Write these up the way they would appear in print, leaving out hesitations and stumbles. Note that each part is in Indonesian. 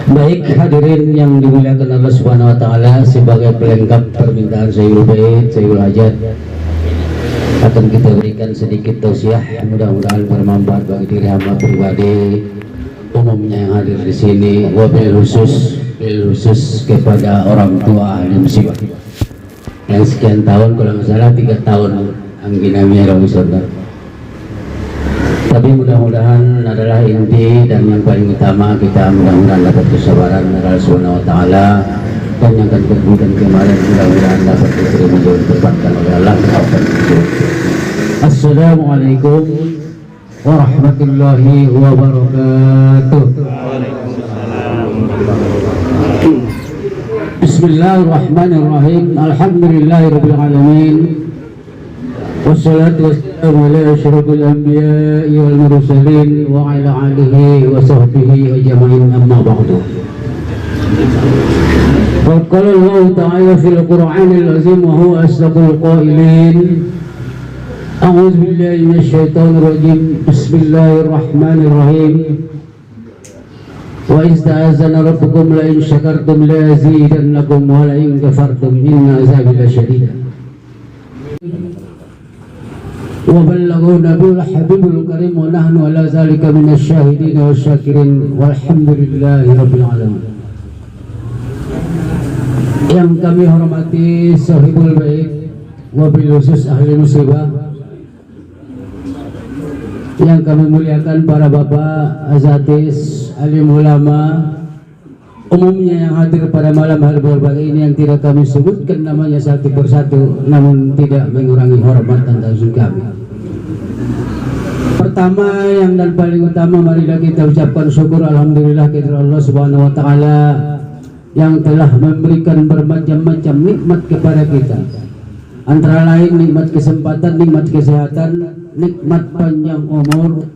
Baik hadirin yang dimuliakan Allah Subhanahu wa taala, sebagai pelengkap permintaan Sayyidul Bait, Sayyidul Hajat, akan kita berikan sedikit tausiah, mudah-mudahan bermanfaat bagi diri hamba pribadi, umumnya yang hadir di sini, wabil khusus kepada orang tua ahli musibah yang sekian tahun, kalau nggak salah 3 tahun angginanya Rawisodar. Tapi mudah-mudahan adalah inti dan yang paling utama, kita mudah-mudahan dapat kesabaran dari Allah Subhanahu wa taala, dan yang akan kemudian kemarin mudah-mudahan dapat diterima dan ditempatkan oleh Allah. Assalamualaikum warahmatullahi wabarakatuh. Bismillahirrahmanirrahim. Alhamdulillahirabbil alamin. Wassalatu wassalamu ala asyrafil anbiya'i wal mursalin wa ala alihi wa sahbihi ajma'in, amma ba'du. Wa qala Allah ta'ala fil Qur'anil azim wa huwa asdaqul qailin. A'udzu billahi minasy syaithanir rajim. Bismillahirrahmanirrahim. Wa ista'azana rabbukum la in syakartum la azidannakum wa la in kafartum inna azabi lasyadid. Wa ballaghu nabiyul habibul karim wa nahnu ala zalika minasy syahidin wasyakirin walhamdulillahi rabbil alamin. Yang kami hormati Sahibul Bait, wabil khusus ahli musibah, yang kami muliakan para bapak, azatis, alim ulama, umumnya yang hadir pada malam hari berbahagia ini, yang tidak kami sebutkan namanya satu persatu, namun tidak mengurangi hormat dan ta'zim kami. Pertama yang dan paling utama, marilah kita ucapkan syukur alhamdulillah kepada Allah Subhanahu wa taala yang telah memberikan bermacam-macam nikmat kepada kita. Antara lain nikmat kesempatan, nikmat kesehatan, nikmat panjang umur,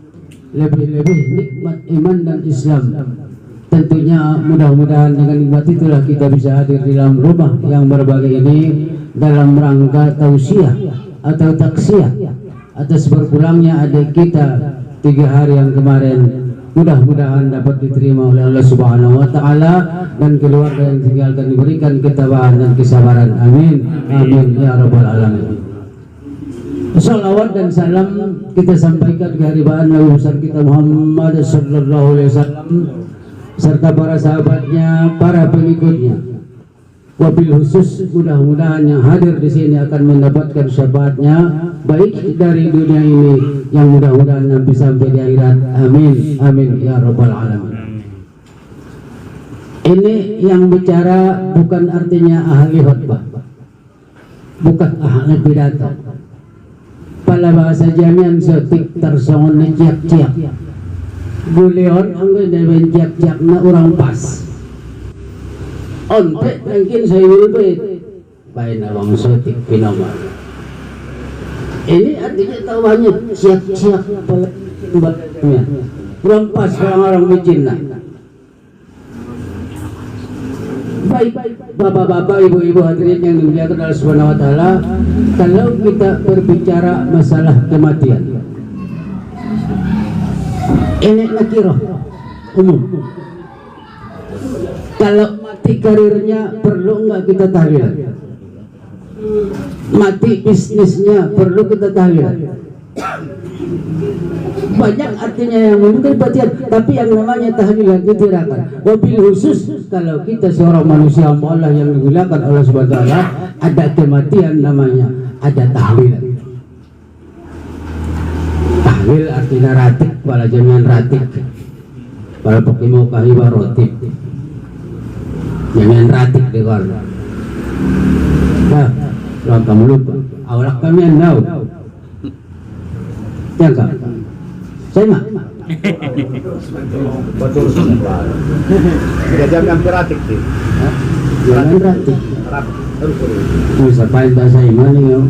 lebih-lebih nikmat iman dan Islam. Tentunya mudah-mudahan dengan nikmat itulah kita bisa hadir di dalam rumah yang berbahagia ini dalam rangka tausiah atau taksiyah atas berpulangnya adik kita 3 hari yang kemarin. Mudah-mudahan dapat diterima oleh Allah Subhanahu wa taala dan keluarga yang tinggalkan diberikan ketabahan dan kesabaran. Amin. Amin ya rabbal alamin. Salawat dan salam kita sampaikan kehadiran Nabi besar kita Muhammad sallallahu alaihi wasallam serta para sahabatnya, para pengikutnya. Wabil khusus mudah-mudahan yang hadir di sini akan mendapatkan syafaatnya baik dari dunia ini yang mudah-mudahan nanti sampai di akhirat. Amin. Amin ya rabbal alamin. Ini yang bicara bukan artinya ahli khutbah, bukan ahli pidato. Pada bahasa jamian setik tersongon ciak-ciak. Guleon anggo dewen ciak-ciak na orang pas. Onte mungkin saya wilbet baik nawang sotik pinamar. Ini artinya tahuannya siap-siap pelaknya berampas orang-orang Cina. Baik bapak-bapak, ibu-ibu hadirin yang dimuliakan Allah Subhanahu wa taala, kalau kita berbicara masalah kematian, ini nakirah umum. Kalau mati karirnya perlu enggak kita tahlilan? Mati bisnisnya perlu kita tahlilan? Banyak artinya yang menunjukkan kematian, tapi yang namanya tahlilan ditirakan. Wabil khusus kalau kita seorang manusia Allah yang dimuliakan Allah Subhanahu wa taala, ada kematian namanya ada tahlilan. Tahlil artinya ratik, pada jamian ratik. Para pekimau kahiwa rotib. Jangan ratik di luar. Nah, kalau kamu lupa, awalak kami yang tahu. Ya enggak? Saya mah. Betul sumpah. Tidak jangan ratik sih. Jangan ratik. Bisa paling bahasa iman ya.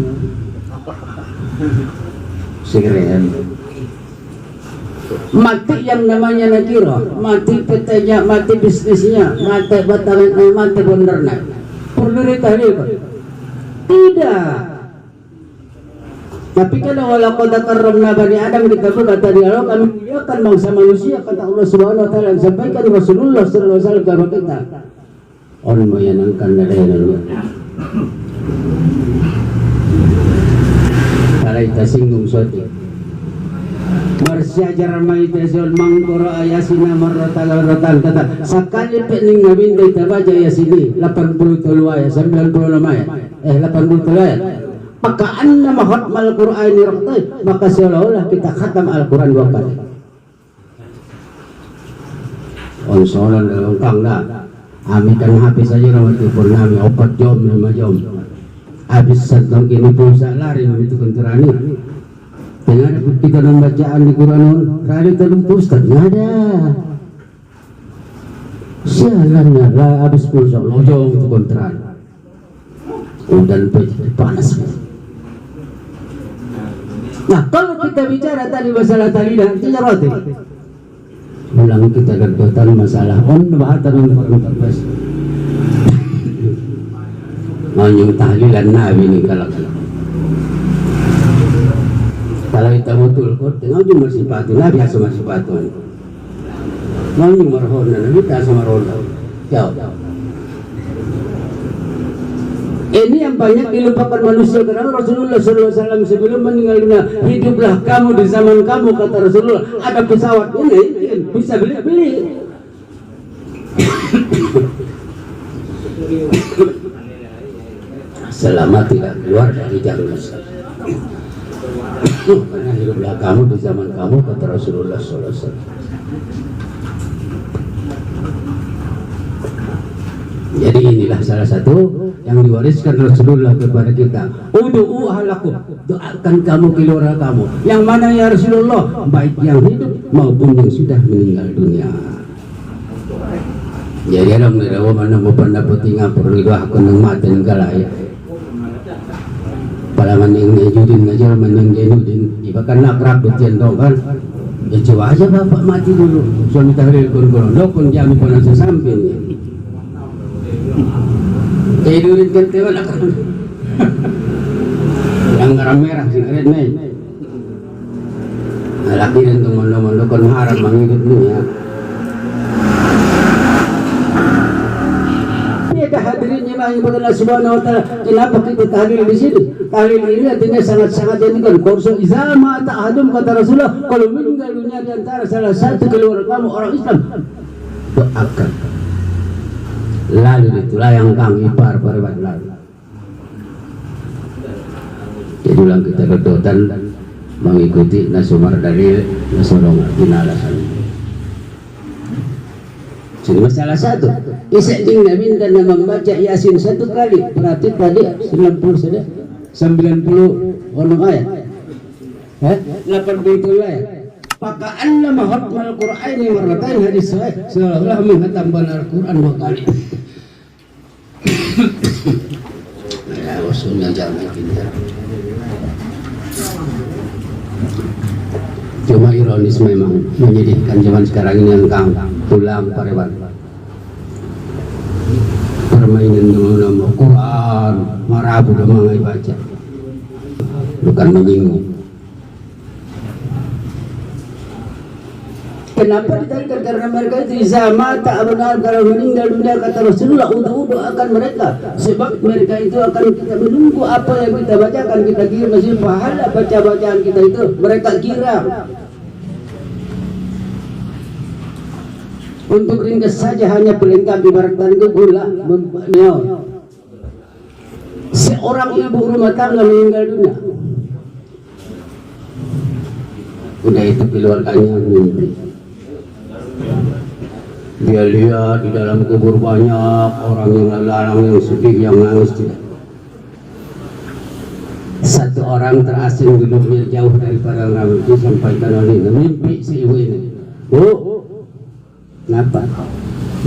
Sekeren. Mati yang namanya nakira, mati petanya, mati bisnisnya, mati batalan, mati benernya. Perlu ditahlil? Tidak. Tapi kalau walaqad karramna bani Adam, kita pun kata dia, kami muliakan bangsa manusia, kata Allah Subhanahu wa taala, sampaikan Rasulullah sallallahu alaihi wasallam kepada kita. On mayanangkan dalayan. Para ita singgung suatu. Marsyajar maitasul mangkura ayasina marrotan kata sekali pening ngabin kita baca yasini 83 ayat 96 ayat 83 ayat. Maka anna mahatmal Qur'ani raqtai, maka seolah-olah kita khatam Al-Quran 2 kali. On soalan dalam kangda kami kan habis saja rawat purnami 4 jam 5 jam habis santong ini pulsa lari itu kenterani dengan kita dan bacaan di Quran rari tadi Ustaz nggak ada sialannya lah habis pulsa lojong itu kenterani udah panas. Nah kalau kita bicara tadi masalah talilan tidak roti ulang kita gerdotan masalah bahatan untuk terbas nganyung tahlilan nabi ini kalau kita betul kok nganyung bersifatu nabi asal bersifatu nganyung marhona nabi asal marhona jauh. Ini yang banyak dilupakan manusia karena Rasulullah SAW sebelum meninggal dunia, hiduplah kamu di zaman kamu, kata Rasulullah. Ada pesawat ini bisa beli. Selama tidak keluar dari jalur Islam. Karena hiduplah kamu di zaman kamu, kata Rasulullah SAW. Jadi inilah salah satu yang diwariskan Rasulullah kepada kita. Udu'u ahalakum, doakan kamu keluarga kamu. Yang mana ya Rasulullah? Baik yang hidup maupun yang sudah meninggal dunia. Jadi ada menerawa mana pendapat tinggal perlu doakan yang mati yang kalaya. Palaman yang ngejudin ngajar menang jenudin, ibakan nakrab dutian dong kan. Ya coba aja bapak mati dulu. Suami tahlil kun-kun, dokun jami pun sesamping. Tidurin kan teman akan yang garam merah sih keren nih laki dan teman-teman lo kan harap mengikut ya. Ini ada hadirinnya yang Allah Subhanahu wa taala. Kenapa kita tahlil di sini? Tahlil ini artinya sangat-sangat jadikan kursus izama ta'adum, kata Rasulullah, kalau meninggal dunia di antara salah satu keluarga kamu orang Islam, doakan. Lalu itulah yang kami ipar peribat lalu. Jadi ulang kita berdotan mengikuti nasumar dari nasorong alasan. Jadi masalah satu, isa'ding nabi dan membaca Yasin 1 kali. Berarti tadi 90 saja, 90 orang ayat, 80 ayat. Maka anna mahatmal Qur'ani marratain, hadis sahih, seolah-olah menghatam Al-Quran 2 kali. Ya, usulnya jangan pintar. Cuma ironis memang menyedihkan zaman sekarang ini yang kang pulang parewan. Permainan nama Quran, marabu udah baca. Bukan menyinggung. Kenapa ditarikan? Karena mereka itu sama tak benar kalau meninggal dunia, kata Rasulullah, untuk doakan mereka. Sebab mereka itu akan kita menunggu apa yang kita bacakan, kita kira masih pahala baca-bacaan kita itu. Mereka kira. Untuk ringkas saja hanya pelengkap ibaratkan itu gula menyau. Seorang ibu rumah tangga meninggal dunia, udah itu keluarganya mimpi. Dia lihat di dalam kubur banyak orang yang lalang, yang sedih, yang nangis. Satu orang terasing hidupnya jauh daripada orang itu, sampaikan oleh mimpi si ibu ini. Bu, kenapa?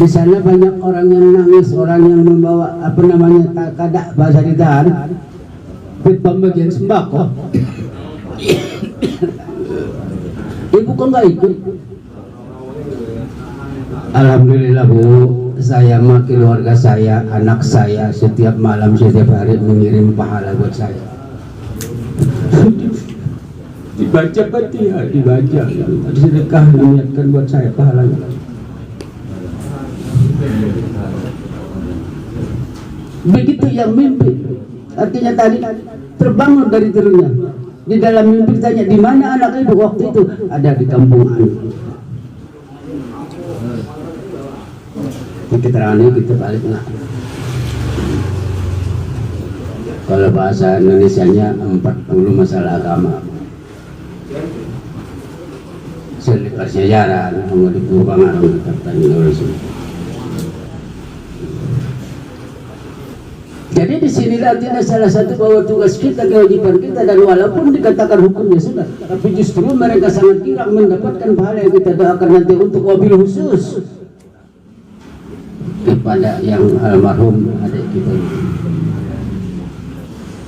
Di sana banyak orang yang nangis, orang yang membawa apa namanya kadak bahasa ditahan, pembagian sembako. Ibu kok nggak ikut? Alhamdulillah Bu, saya sama keluarga saya, anak saya setiap malam, setiap hari mengirim pahala buat saya. dibaca Fatihah, dibaca, ada sedekah diniatkan buat saya pahalanya. Begitu yang mimpi, artinya tadi terbangun dari tidurnya. Di dalam mimpi tanya, di mana anak ibu waktu itu? Ada di kampung Anu. Keterangannya kita balik lah. Kalau bahasa Indonesianya 40 masalah agama. Selepas sejarah, mau dikurang tertanya oleh semua. Jadi di sinilah tidak salah satu bahwa tugas kita, kewajiban kita, dan walaupun dikatakan hukumnya sudah, tapi justru mereka sangat girang mendapatkan pahala yang kita doakan nanti untuk wabil khusus kepada yang almarhum adik kita.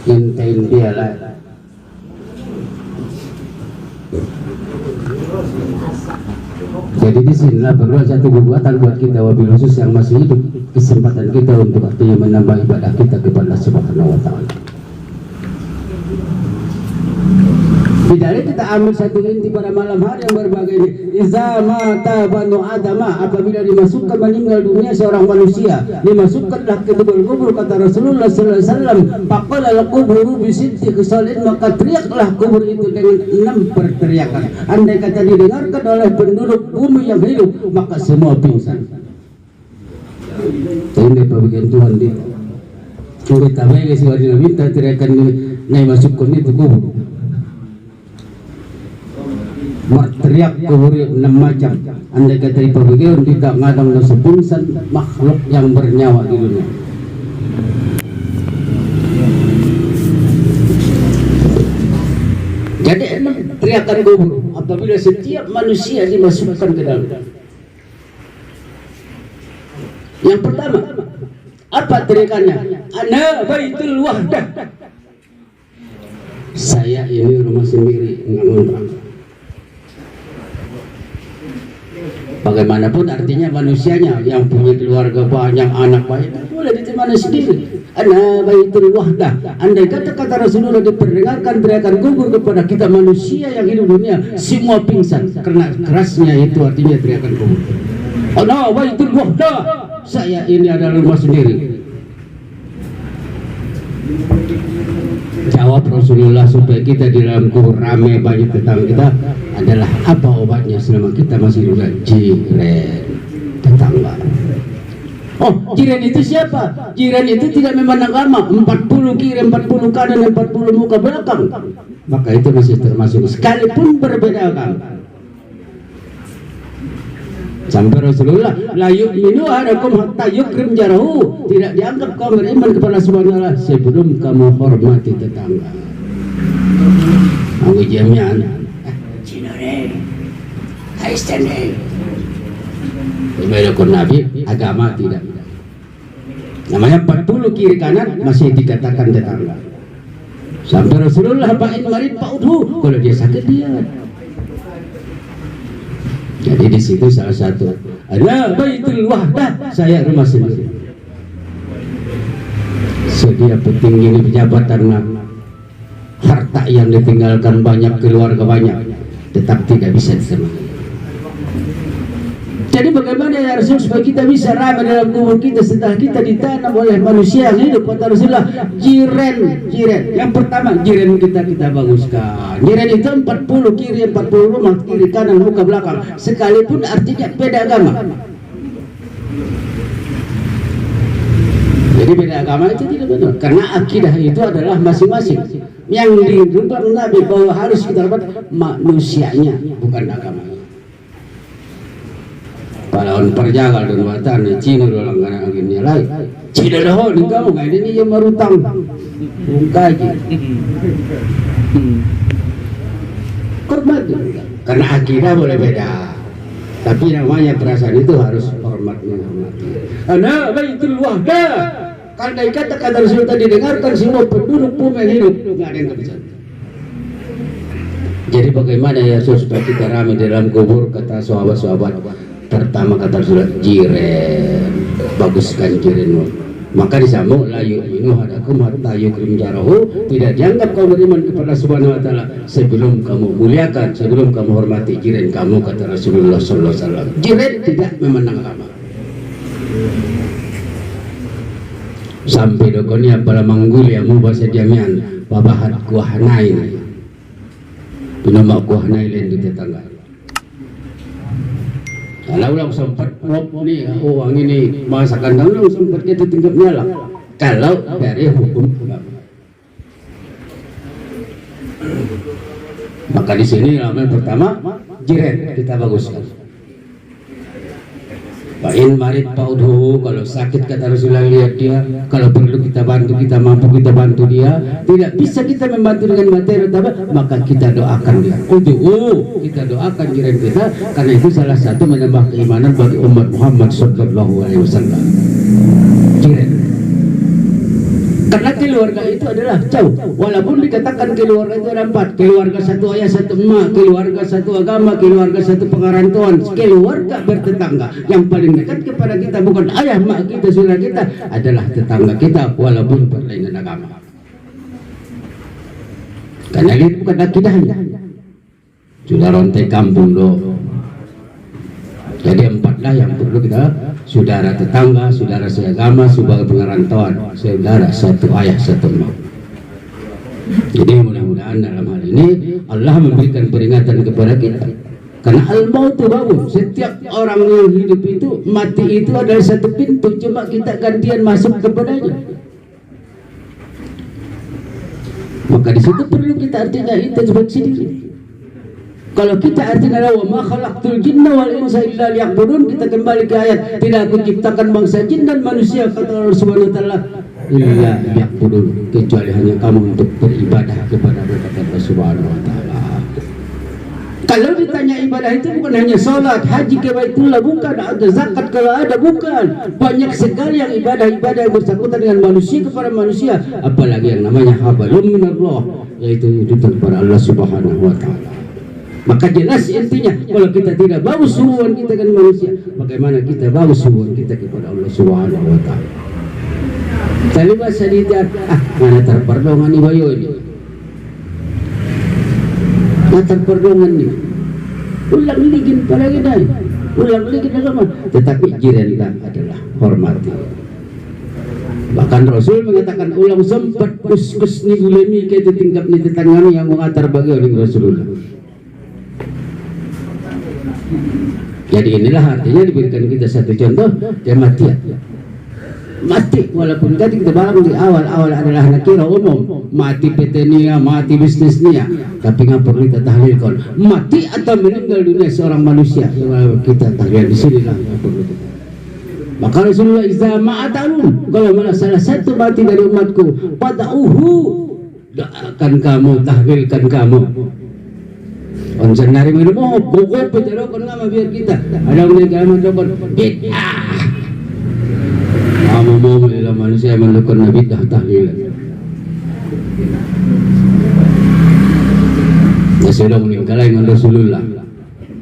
Intain dia lah. Jadi di sinilah perlu satu kekuatan buat kita wabil khusus yang masih hidup, kesempatan kita untuk artinya menambah ibadah kita kepada Subhanahu wa Ta'ala. Di dalam kita ambil satu inti pada malam hari yang berbagai ini. Iza mata banu adama, apabila dimasukkan meninggal dunia seorang manusia, dimasukkanlah ke kubur kata Rasulullah sallallahu alaihi wasallam, faqala al-quburu bi sitti khisalin, maka teriaklah kubur itu dengan 6 perteriakan. Andai kata didengarkan oleh penduduk bumi yang hidup, maka semua pingsan. Ini pembagian Tuhan kita. Kita bagi si wajib minta teriakan naik masukkan itu kubur. Teriak kubur 6 macam. Andai kata diperbagian tidak ngadang sepingsan makhluk yang bernyawa di dunia. Jadi 6 teriakan kubur apabila setiap manusia dimasukkan ke dalam. Yang pertama, apa teriakannya? Ana baitul wahdah. Saya ini rumah sendiri, nggak ngontrak. Bagaimanapun artinya manusianya yang punya keluarga banyak, anak banyak, boleh ditemani sendiri. Ana baitul wahdah. Andai kata Rasulullah diperdengarkan teriakan kubur kepada kita manusia yang hidup dunia, semua pingsan karena kerasnya itu artinya teriakan kubur. Ana baitul wahdah. Saya ini adalah rumah sendiri. Jawab Rasulullah supaya kita di dalam kubur ramai banyak tetangga kita adalah apa obatnya selama kita masih juga? Jiran, tetangga. Oh, jiran itu siapa? Jiran itu tidak memandang agama. 40 kiri, 40 kanan, 40 muka belakang. Maka itu masih termasuk sekalipun berbeda agama. Sampai Rasulullah la yu'minu ahadakum hatta yukrim jarahu, tidak dianggap kaum beriman kepada Subhanahu wa ta'ala sebelum kamu hormati tetangga. Aku jami'an Cinore Haistene Ibadah Nabi agama tidak. Namanya 40 kiri kanan masih dikatakan tetangga. Sampai Rasulullah ba'in marid pa'udhu, kalau dia sakit dia. Jadi di situ salah satu ada baitul wahdah, saya rumah sendiri. Sedia petinggi ini pejabatan, harta yang ditinggalkan banyak, keluarga banyak, tetap tidak bisa ditemani. Jadi bagaimana ya Rasul supaya kita bisa ramai dalam kubur kita setelah kita ditanam oleh manusia yang hidup? Kata Rasulullah, jiran. Yang pertama, jiran kita baguskan. Jiran itu 40 kiri, 40 rumah, kiri kanan, muka belakang. Sekalipun artinya beda agama. Jadi beda agama itu tidak betul. Karena akidah itu adalah masing-masing. Yang dirubah Nabi bahwa harus kita dapat manusianya, bukan agamanya. Kalau perjagal dan watan Cina dalam karena angin nilai Cina dah ni kamu kan ini yang marutang kaji hormat karena akidah boleh beda tapi namanya perasaan itu harus hormat menghormati. Ana baitul wahdah, kalau kata Rasul tadi dengarkan semua penduduk bumi yang hidup nggak ada yang bisa. Jadi bagaimana ya supaya kita ramai dalam kubur? Kata sahabat-sahabat, pertama kata Rasulullah, jiran, baguskan jiranmu. Maka disambung la yu'minu hadakum hatta yukrim jarahu, tidak dianggap kamu beriman kepada Subhanahu wa taala sebelum kamu muliakan, sebelum kamu hormati jiran kamu, kata Rasulullah sallallahu alaihi wasallam. Jiran tidak memandang agama. Sampai dokonya pada manggul yang bahasa jamian babahat kuah nain. Nama kuah nain lain di tetangga. Kalau ulang sempat nih, oh ini masakan ulang sempat kita tingkat nyala. Kalau dari hukum agama, maka di sini amalan pertama jiran kita baguskan. Fa'in marid fa'udhu, kalau sakit kata Rasulullah lihat dia, kalau perlu kita bantu, kita mampu kita bantu dia, tidak bisa kita membantu dengan materi maka kita doakan dia. Kita doakan jiran kita, karena itu salah satu menambah keimanan bagi umat Muhammad sallallahu alaihi wasallam. Jiran, karena keluarga itu adalah jauh, walaupun dikatakan keluarga itu ada 4, keluarga satu ayah satu emak, keluarga satu agama, keluarga satu pengarantuan, keluarga bertetangga. Yang paling dekat kepada kita bukan ayah emak kita, saudara kita, adalah tetangga kita walaupun berlainan agama, karena itu bukan akidahnya. Sudah rontai kampung loh. Jadi 4 lah yang perlu kita: saudara tetangga, saudara seagama, saudara pengarantauan, saudara satu ayah satu emak. Jadi mudah-mudahan dalam hal ini Allah memberikan peringatan kepada kita, karena al-mautu bawun, setiap orang yang hidup itu, mati itu adalah satu pintu, cuma kita gantian masuk kepadanya. Maka di situ perlu kita artinya introspeksi diri. Kalau kita artinya wa ma khalaqtul jinna wal insa illa liya'budun, kita kembali ke ayat, tidak aku ciptakan bangsa jin dan manusia, kata Allah Subhanahu wa taala, illa liya'budun, kecuali hanya kamu untuk beribadah kepada Allah Subhanahu wa taala. Kalau ditanya ibadah itu bukan hanya salat, haji ke Baitullah, bukan, ada zakat kalau ada, bukan. Banyak sekali yang ibadah-ibadah yang bersangkutan dengan manusia kepada manusia, apalagi yang namanya hablum minallah, yaitu dituntut kepada Allah Subhanahu wa taala. Maka jelas intinya, kalau kita tidak bagus hubungan kita dengan manusia, bagaimana kita bagus hubungan kita kepada Allah Subhanahu wa taala. Tadi bahasa dia, mana terperdongan nih bayo ini. Mana terperdongan nih. Ulang ligin palagi dah. Ulang ligin agama. Tetapi jiran kita adalah hormati. Bahkan Rasul mengatakan ulang sempat kus-kus ni gulemi ke tingkap ni tetangga yang mengatar bagi oleh Rasulullah. Jadi inilah artinya diberikan kita satu contoh, kematian. Mati walaupun tadi kita bahas di awal adalah nakira umum, mati PT-nya, mati bisnisnya, tapi nggak perlu kita tahlilkan mati atau meninggal dunia seorang manusia, kita tahlil di sini lah yang perlu kita. Maka Rasulullah iza ma'atalun, kalau mana salah satu mati dari umatku, pada'uhu, doakan kamu, tahlilkan kamu. Onsen nari minum, oh bukot petero kon ngama biar kita ada yang kami dokon bid'ah. Mau melihat manusia yang melakukan bid'ah tahlil. Rasulullah meninggal dengan Rasulullah.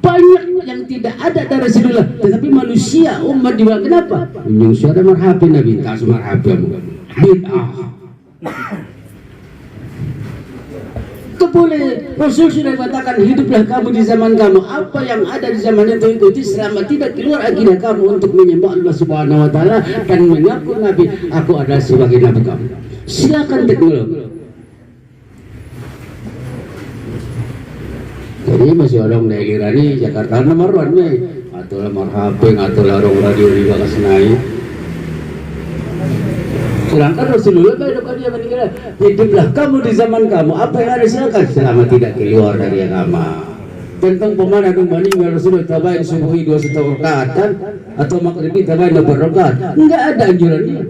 Banyak yang tidak ada dari Rasulullah, tetapi manusia umat di bawah. Kenapa? Menyung suara marhabi Nabi, tak marhabi bid'ah. Boleh, Rasul sudah katakan hiduplah kamu di zaman kamu, apa yang ada di zaman itu ikuti selama tidak keluar akidah kamu untuk menyembah Allah Subhanahu wa taala dan mengaku Nabi, aku adalah sebagai Nabi kamu. Silakan teknologi. Jadi masih orang daerah ini Jakarta nomor 1 nih, atau nomor HP atau orang radio di Bakasnai. Sedangkan Rasulullah kalau dia meninggal, hiduplah kamu di zaman kamu, apa yang ada silakan selama tidak keluar dari agama. Tentang pemana dong meninggal Rasulullah tabain subuhi 2 rakaat kan, atau maghrib tabain 2 rakaat, enggak ada anjuran ini.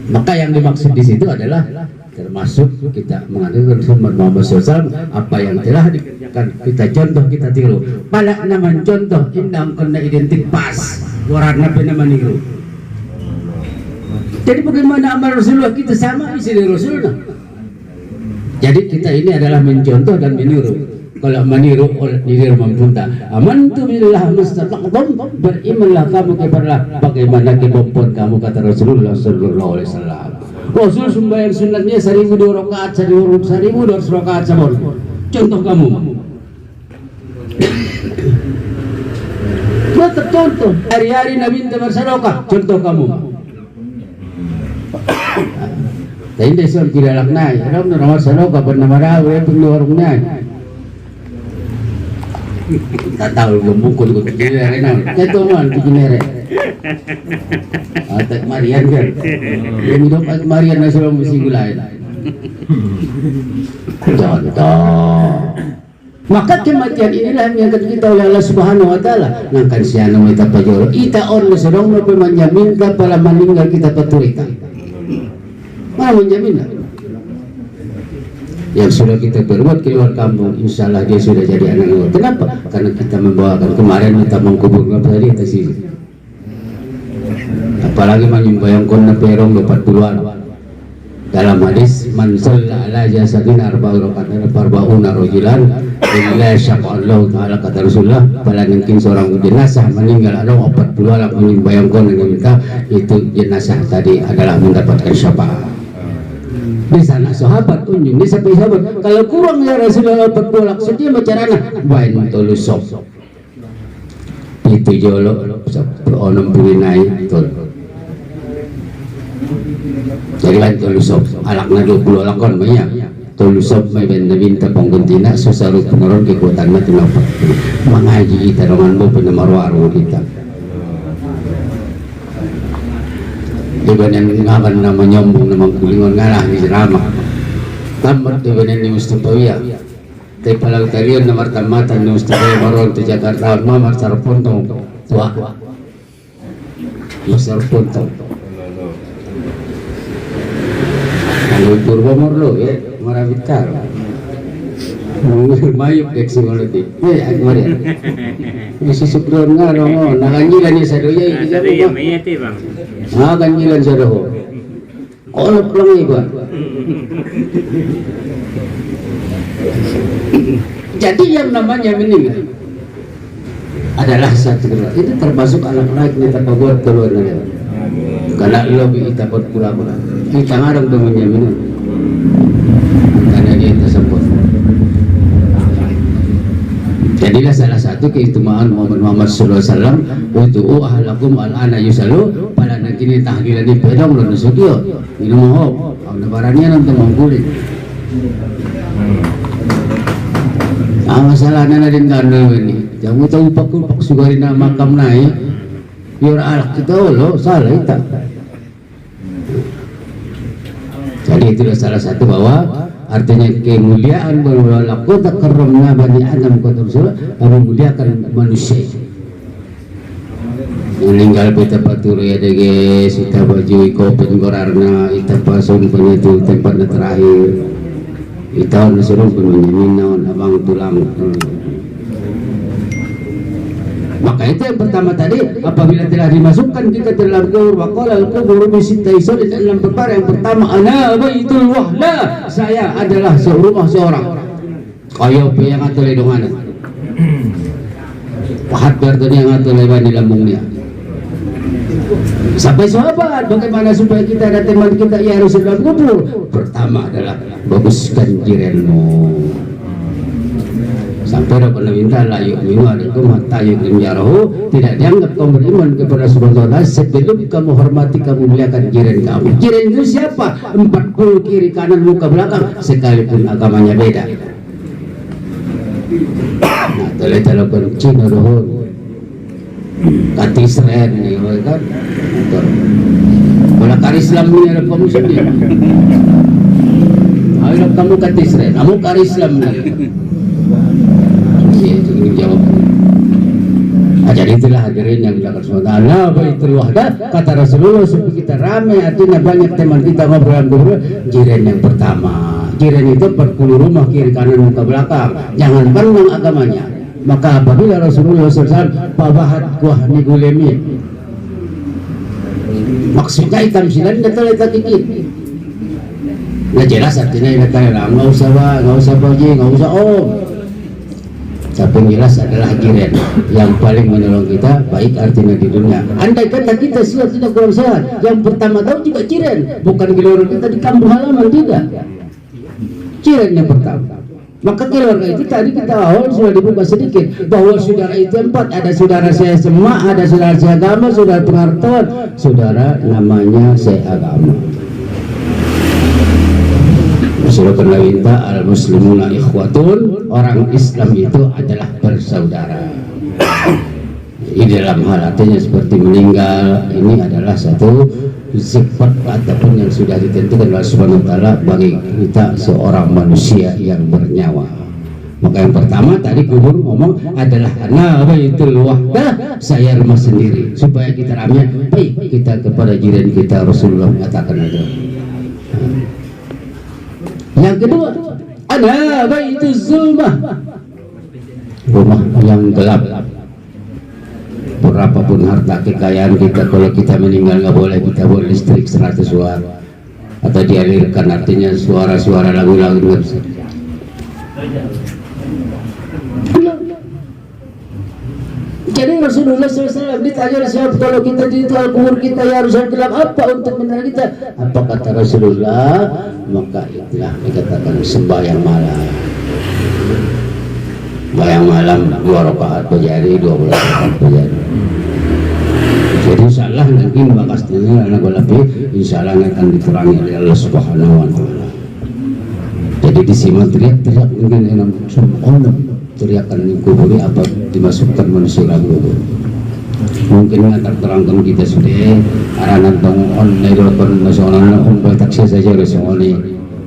Maka yang dimaksud di situ adalah termasuk kita mengandalkan Rasulullah Muhammad SAW, apa yang telah dikerjakan kita contoh, kita tiru. Pada nama contoh indang kena identik pas warna nama niru. Jadi bagaimana amal Rasulullah kita sama isi dari Rasulullah. Jadi kita ini adalah mencontoh dan meniru. Kalau meniru oleh diri mempunta, amantu billah mastataqtum, berimanlah kamu kepada bagaimana kemampuan kamu, kata Rasulullah sallallahu alaihi wasallam. Rasul sembahyang sunatnya 1.200 rakaat, 1.200 rakaat sabon. Contoh kamu. Contoh hari-hari Nabi bersedekah, contoh kamu. Tapi desa tidak laknai, orang nama sedekah bernama rawe pengeluarnya. Tak tahu gemukul ke kiri nang itu man kiri atak Marian kan yang hidup atak Marian nasional mesti gulai contoh. Maka kematian inilah yang akan kita oleh Allah Subhanahu wa taala ngangkan siana kita pajoro ita on sedang no menjamin pala meninggal kita paturita mana menjamin yang sudah kita berbuat keluar kampung, insya Allah dia sudah jadi anak Allah. Kenapa? Karena kita membawakan kemarin kita mengkubur apa tadi kita sini. Apalagi menyembayangkan perong 40-an. Dalam hadis, man shalla ala jasadin arba'una rajulan illa syaqallahu ta'ala, kata Rasulullah, pada mungkin seorang jenazah meninggal ada 40 orang menyembayangkan dengan minta itu jenazah tadi adalah mendapatkan syafaat. Di sana sahabat unjung, di sampai sahabat kalau kurang ya Rasulullah 40 lak sedia macarana bain tulusok itu jolo onom purinai tol jadi bain tulusok alakna 20 lakon banyak tulusok may ben nabinta pangguntina susarut pengeron kekuatan mati napak mengaji kita dengan mo penamaru-aru kita iban yang ngakan nama nyombong nama kulingon ngalah di ceramah tamat iban yang di Mustafawiya tapi palang talian nama tamatan di Mustafawiya maron di Jakarta mamar sarpontong tua sarpontong kalau purba morlo ya marabit karo mayuk keksi ngoloti aku marian isi supron nga no nakanyilan niya sa doya Bang. kanyilan sa doho kolop lang iba. Jadi yang namanya meninggal adalah satu itu termasuk anak lain kita buat keluar negara karena lebih kita buat pura-pura kita ngarang temannya minum karena dia tersebut. Jadilah salah satu keistimewaan Muhammad sallallahu alaihi wasallam untuk ahlakum al-ana yusalu pada nakini tahlilan di pedang lo nusukio minum hop nabarannya nanti mangkulit masalahnya na din gano'n ini jangan tahu pak sugarin na makam naik biar alak kita lo salah itu. Jadi itulah salah satu bahwa artinya kemuliaan berwala kota karomna bani Adam kota Rasulullah memuliakan manusia. Meninggal kita paturu ya guys, kita baju iko penggorarna, kita pasung penyetu tempatnya terakhir. Kita nasuruh penyeminawan abang tulang. Maka itu yang pertama tadi, apabila telah dimasukkan kita dalam kubur, waqala al-kubur bisita isol dalam perkara yang pertama, ana baitul wahla, saya adalah rumah seorang. Kayo pe yang atau ledongan. Pahat bertanya yang atau leban di lambungnya. Sampai sahabat, bagaimana supaya kita ada teman kita ya harus dalam kubur? Pertama adalah baguskan jiranmu. Sampai dapat minta layu minualikum hatta yukrimjarahu, tidak dianggap kamu beriman kepada Subhanahu wa ta'ala sebelum kamu hormati, kamu muliakan jiran kamu. Jiran itu siapa? 40 kiri kanan muka belakang sekalipun agamanya beda. Nah, telah lakukan Cina dohon kati Israel ini kan kalau kari Islam ini ada kamu sendiri ayo kamu kati Israel kamu kari Islam ini itu jawab. Jadi itulah hadirin yang dilakukan SWT baitul wahda, kata Rasulullah supaya kita ramai, artinya banyak teman kita ngobrol jiran yang pertama. Jiran itu 40 rumah kiri kanan muka belakang, jangan pandang agamanya. Maka apabila Rasulullah SAW pabahat kuah nigulemi, maksudnya hitam silan datang letak dikit. Nah jelas artinya nggak usah baji, nggak usah om. Tapi yang jelas adalah jiran yang paling menolong kita, baik artinya di dunia. Andai kata kita sudah tidak kurang sehat, yang pertama tahu juga jiran, bukan keluarga kita di kampung halaman, tidak. Jiran yang pertama. Maka keluarga itu tadi kita awal sudah dibuka sedikit bahwa saudara itu 4, ada saudara saya semak, ada saudara saya agama, saudara pengetahuan, saudara namanya saya agama. Rasulullah minta al muslimuna ikhwatun, orang Islam itu adalah bersaudara. Ini dalam hal artinya seperti meninggal, ini adalah satu sifat ataupun yang sudah ditentukan oleh Subhanahu wa taala bagi kita seorang manusia yang bernyawa. Maka yang pertama tadi kubur ngomong adalah ana baitul wahdah, saya rumah sendiri, supaya kita ramai baik kita kepada jiran kita. Rasulullah mengatakan itu. Yang kedua, ana baituz zulmah, rumah yang gelap. Berapapun harta kekayaan kita, kalau kita meninggal nggak boleh kita buat listrik 100 watt atau dialirkan, artinya suara-suara lagu-lagu nggak bisa. Jadi Rasulullah SAW ditanya siapa kalau kita di kubur kita ya harus gelap, apa untuk menerima kita? Apa kata Rasulullah? Maka itulah dikatakan sembahyang malam. Bayang malam 2 rakaat pejari, 12 rakaat pejari. Jadi insyaallah nanti bakasnya anak lebih insyaallah akan dikurangi oleh Allah Subhanahu wa taala. Jadi disimak teriak-teriak mungkin enam Allah teriakan di kubur apa dimasukkan manusia lagu. Mungkin akan terangkan kita sudah arahan tong online nasional taksi saja resoni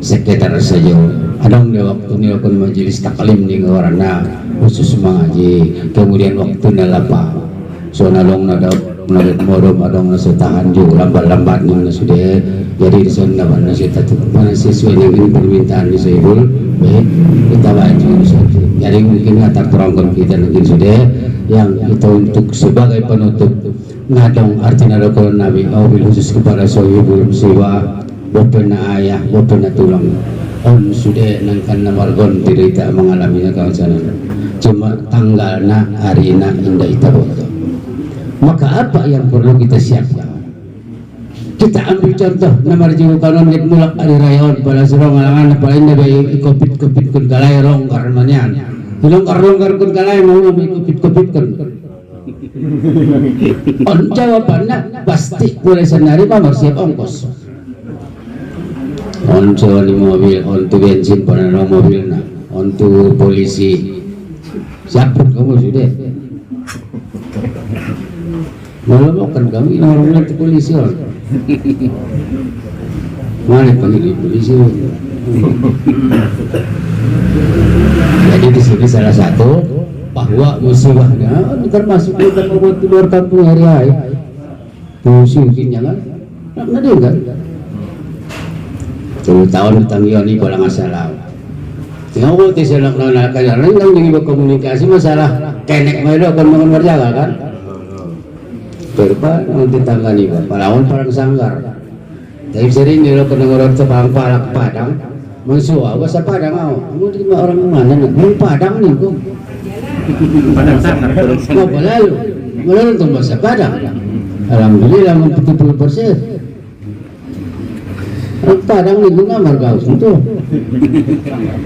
sekitar saja. Adang dia waktu ni akan majelis taklim ni warna khusus mengaji, kemudian waktu nalapa so nalong nada modom adang nasi tahan juga lambat-lambat ni sudah jadi di sana mana nasi tatu mana sesuai dengan permintaan ni saya pun baik kita baca saja. Jadi mungkin atar terangkan kita mungkin sudah yang kita untuk sebagai penutup ngadong artinya kalau Nabi awil khusus kepada sohibul siwa bopena ayah bopena tulang on sudah nangkan namargon tidak mengalaminya kawasan cuma tanggalna harina indah itu. Maka apa yang perlu kita siapkan? Kita ambil contoh namar jiwa kanon nek mulak ari rayon pada serong alangan paling nabi kopit-kopit kun kalai rong karmanyan hilong-longgar kun kalai mau kopit-kopit kun on jawabannya pasti boleh sendiri pamar siap ongkos. On di mobil, on tu bensin panano mobil na, on tu polisi. Siapa kamu sudah? Malam kan kami orang tu polisi on. Mana panggil polisi? Jadi di sini salah satu bahwa musibahnya termasuk kita membuat luar kampung hari-hari. Musimnya kan? Nak dia kan? 10 tahun ditanggihan ini kalau nggak salah. Tinggal kalau tidak nak karena ini berkomunikasi masalah kenek mereka akan bangun berjaga kan. Berapa nanti tangani pak. Palawan perang sanggar. Tapi sering dia kena orang tebang palak padang. Mensuah bahasa padang mau. Kamu di orang mana nak? Mau padang nih kok. Padang sanggar. Mau lalu. Lalu untuk bahasa padang. Alhamdulillah 70%. Padang ni bunga margaus itu.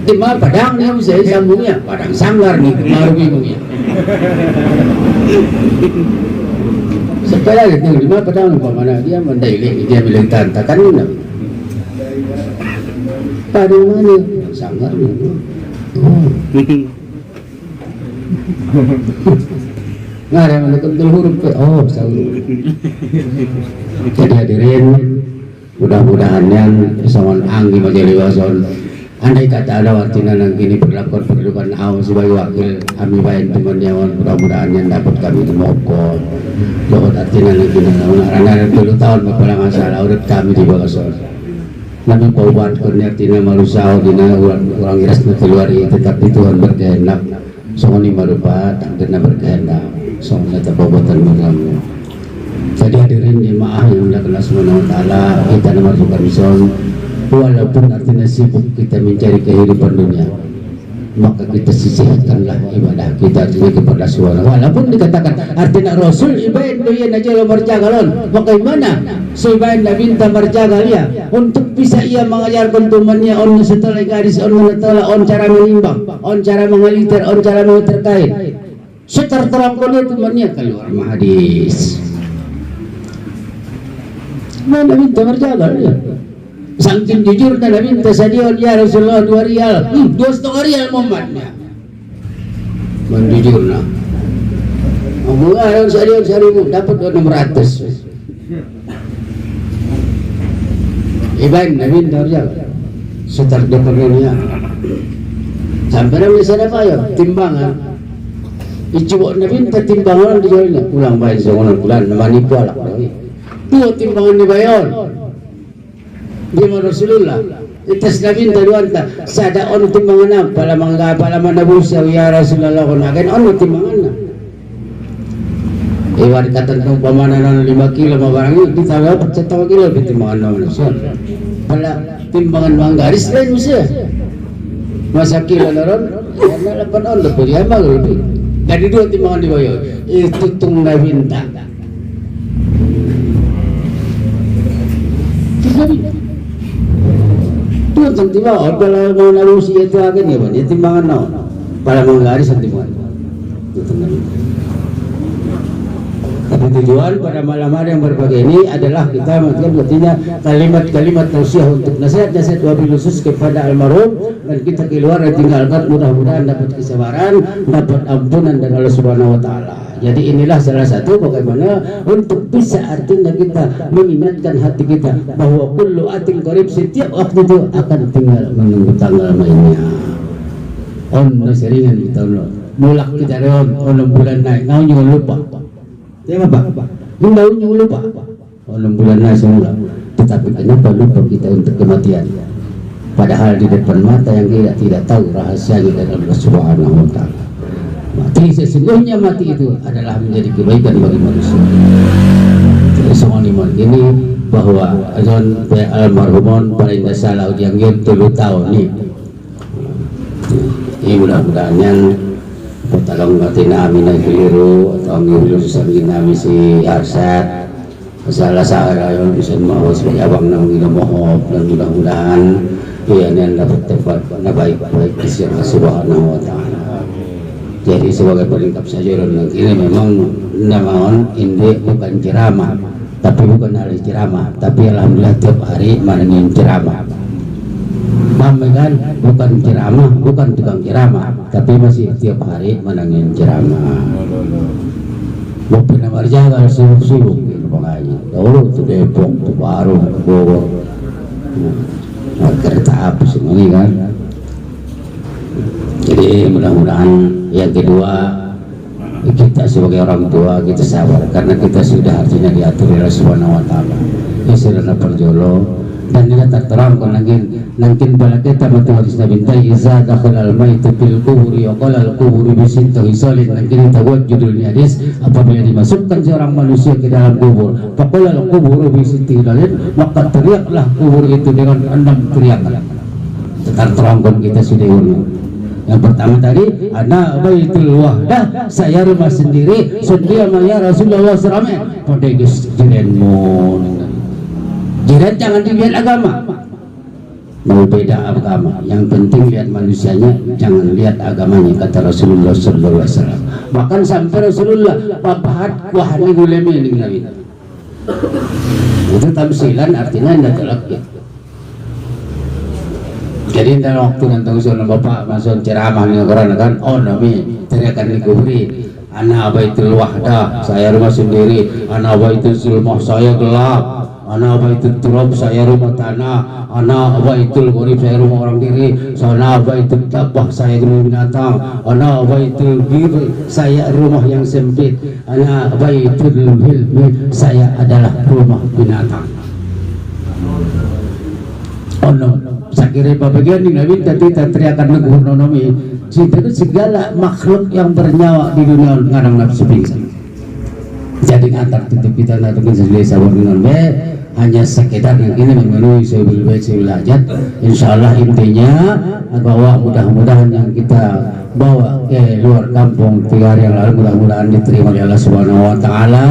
Di mana padang ni saya sambungnya padang sanggar ni baru bingungnya. Sepeda gitu di mana padang ni mana dia mendaili dia bilang tantakan ni. Padang mana sanggar ni. Nggak mana kentul huruf oh sawi. Jadi hadirin mudah-mudahan yang sawan anggi majaliwason andai kata ada waktunya nang kini berlaku perlukan awal sebagai wakil kami bayan teman nyawan mudah-mudahan yang dapat kami temokon dapat artinya nang kini karena 20 tahun berpalang masalah urut kami di Bagason nabi paubat kurnia artinya marusau dina orang iras na keluar tetap di Tuhan berkehendak songoni marupa takdirna berkehendak songoni tapabatan mengamu. Jadi hadirin jemaah yang Allah Subhanahu wa taala, kita masukkan mison walaupun artinya sibuk kita mencari kehidupan dunia. maka kita sisihkanlah ibadah kita kepada Subhanahu. Walaupun dikatakan artinya Rasul ibain doyan aja lo merjagalon, bagaimana seibain dah minta merjagal ya untuk bisa ia mengajarkan temannya on setelah gadis on setelah on cara menimbang, on cara mengaliter, on cara terkait. Setar terangkan temannya keluar hadis. Mana minta merjagal ya? Saking jujur na minta sa Diyon, ya Rasulullah 2 rial, 2 rial momentnya menjujur na ang mga araw sa Diyon sa ribu dapat 600 ibain na minta merjagal setar depan niya sampai na bisa na kayo timbangan icoba na minta timbangan di jalan ulang bayan sa unang bulan na manipulak tuwa timbangan ni bayon di Rasulullah itas namin daluan ta sada on timbangan na pala manabusaw ya Rasulullah ko nakin on timbangan na iwan katantong pamananan 5 kilo mabarang di tawa sa 3 kilo timbangan na manusia pala timbangan mga garis lain mo siya masa kilo na ron yan na 8 on dapat yan magulpi dari 2 timbangan di bayo itutong nabinta tuan timbangan kalau mau narusi itu akan ya bang timbangan no para menggaris timbangan tapi tujuan pada malam hari yang berbagai ini adalah kita artinya kalimat-kalimat tausiah untuk nasihat-nasihat wabil khusus kepada almarhum dan kita keluar dan tinggalkan mudah-mudahan dapat kesabaran dapat ampunan dari Allah Subhanahu Wa Taala. Jadi inilah salah satu bagaimana untuk bisa artinya kita mengingatkan hati kita bahwa kullu atin qarib setiap waktu itu akan tinggal menunggu tanggal mainnya. On seringan kita mulak kita on bulan naik, naon jangan lupa. Ya Pak, naon jangan lupa. On bulan naik semula. Tetapi kenapa lupa kita untuk kematian? Padahal di depan mata yang tidak tahu rahasianya dari Allah Subhanahu Wa Taala. Mati sesungguhnya mati itu adalah menjadi kebaikan bagi manusia. Jadi semua iman ini bahwa azan almarhumun paling salah yang 3 tahun ni. Ini mudah-mudahan yang tolong ngatin namin na keliru atau ngilu sasabihin namin si Arsat masalah sa arayon bisa mawas may abang ng minamohop dan mudah-mudahan yan yang dapat tepat na baik-baik siya Subhanahu Wa Ta'ala. Jadi sebagai pelengkap saja orang ini memang namaon ini bukan ceramah, tapi bukan ahli ceramah, tapi alhamdulillah tiap hari manengin ceramah. Kan bukan ceramah, bukan tukang ceramah, tapi masih tiap hari manengin ceramah. Mau pernah berjaga sibuk-sibuk gitu makanya. Dahulu tuh Depok, tuh Baru, Bogor, kereta api semua ini kan. Jadi mudah-mudahan yang kedua kita sebagai orang tua kita sabar karena kita sudah artinya diatur oleh Subhanahu Wa Taala. Ini sudah perjolo dan ini terterangkan nanti bala kita mati hadis Nabi Iza dakhal al-maitu fil quburi wa qala al-quburi bisinta hisalin nanti kita buat judulnya hadis apabila dimasukkan seorang manusia ke dalam kubur faqala al-quburu bisinta hisalin maka teriaklah kubur itu dengan 6 teriakan. Terterangkan kita sudah ini. Yang pertama tadi ana baitul wahdah saya rumah sendiri sedia ya Rasulullah SAW pada jiranmu jiran jangan dilihat agama mau beda agama yang penting lihat manusianya jangan lihat agamanya kata Rasulullah SAW. Bahkan sampai Rasulullah papahat wahani gulemi ini nabi itu tamsilan artinya anda telak ya. Jadi dalam waktu nanti usul bapak masuk ceramah nih orang kan, oh nabi teriakan di kubri, anak baitul wahdah saya rumah sendiri, anak baitul zulmah saya gelap, anak baitul turab saya rumah tanah, anak baitul gharib saya rumah orang diri, anak baitul tabah saya rumah binatang, anak baitul giri saya rumah yang sempit, anak baitul hilmi saya adalah rumah binatang. Oh no. Sakira bagian di Nabi tadi teriakan negunonomi segala makhluk yang bernyawa di dunia ngarang nafsu pingsan. Jadi ngantar tutup kita nanti sesuai sabar dengan hanya sekedar yang ini memenuhi sebil bait sebil hajat. Insyaallah intinya bahwa mudah-mudahan yang kita bawa ke luar kampung 3 hari yang lalu mudah-mudahan diterima oleh Allah Subhanahu wa taala,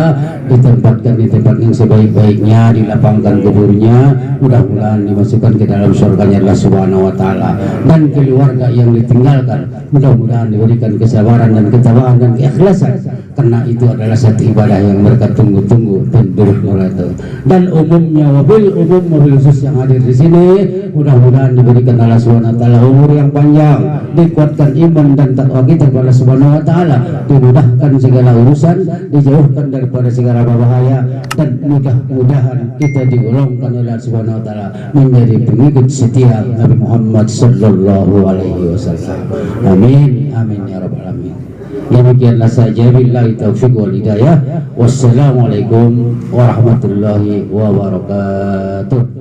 ditempatkan di tempat yang sebaik-baiknya, dilapangkan kuburnya, mudah-mudahan dimasukkan ke dalam surganya Allah Subhanahu wa taala, dan keluarga yang ditinggalkan mudah-mudahan diberikan kesabaran dan ketabahan dan keikhlasan, karena itu adalah satu ibadah yang mereka tunggu-tunggu itu. Dan umumnya wabil khusus yang hadir di sini mudah-mudahan diberikan Allah Subhanahu wa taala umur yang panjang, dikuatkan iman dan takwa kita kepada Allah Subhanahu wa taala, dimudahkan segala urusan, dijauhkan daripada segala bahaya, dan mudah-mudahan kita digolongkan oleh Allah Subhanahu wa taala menjadi pengikut setia Nabi Muhammad sallallahu alaihi wasallam. Amin amin ya rabbal alamin. Demikianlah saja, billahi taufiq wal hidayah. Wassalamualaikum warahmatullahi wabarakatuh.